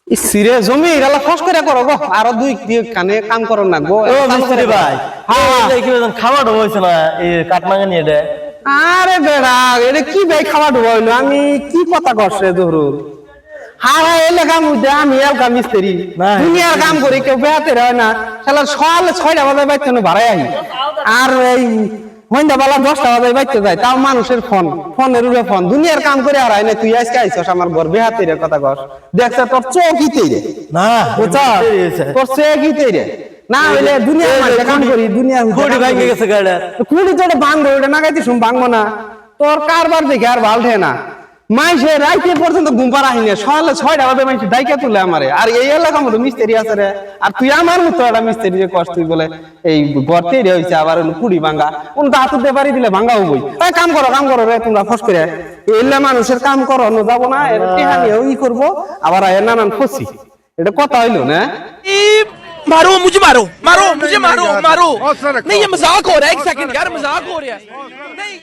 সিরে জমি এগুলা ফস করে করো গো আরো দুই কানে কাম করো না গো ও মিস্ত্রি ভাই হ্যাঁ কি বলেন খাওয়া হইছে না এই কাটমাঙ্গা নিয়ে দে আরে বেড়া এটা কি ভাই খাওয়া ঢুকাইলো আমি কি কথা করছে ধরুন হারা এলাকা মধ্যে আমি এলাকা মিস্ত্রি দুনিয়ার কাম করি কেউ বেহাতে হয় না শালা সকালে 6টা বাজে বাইতে ভাড়াই আহি আর এই সন্ধ্যাবেলা 10টা বাজে বাইতে যায় তাও মানুষের ফোনের উপরে ফোন দুনিয়ার কাম করে আর না তুই আজকে আইছস আমার ঘর বেহাতে রে কথা কস দেখছ তোর চৌকিতে রে না বুঝছ তোর চৌকিতে রে না হইলে দুনিয়ার মাঝে কাম করি দুনিয়ার খুঁটি ভাঙে গেছে গাড়ি খুঁটি তো ভাঙবো ওটা না গাইতে শুন ভাঙবো না তোর কারবার দেখে আর ভাল না মাইসে রাইতে পর্যন্ত ঘুম পার আহিনে সকালে 6টা বাজে মাইসে ডাইকা তুলে আমারে আর এই এলাকার মধ্যে মিস্ত্রি আছে রে আর তুই আমার মতো একটা মিস্ত্রি যে কষ্ট তুই বলে এই গর্তে রে হইছে আবার কুড়ি ভাঙা কোন তো হাতুতে বাড়ি দিলে ভাঙা হবই তাই কাম করো রে তোমরা ফস করে এলে মানুষের কাম করো না যাবো না এর টিহানি ওই করবো আবার এর নানান ফসি এটা কথা হইলো না मारो मुझे मारो मारो मुझे मारो मारो नहीं ये मजाक हो रहा है एक सेकंड यार मजाक हो रहा है नहीं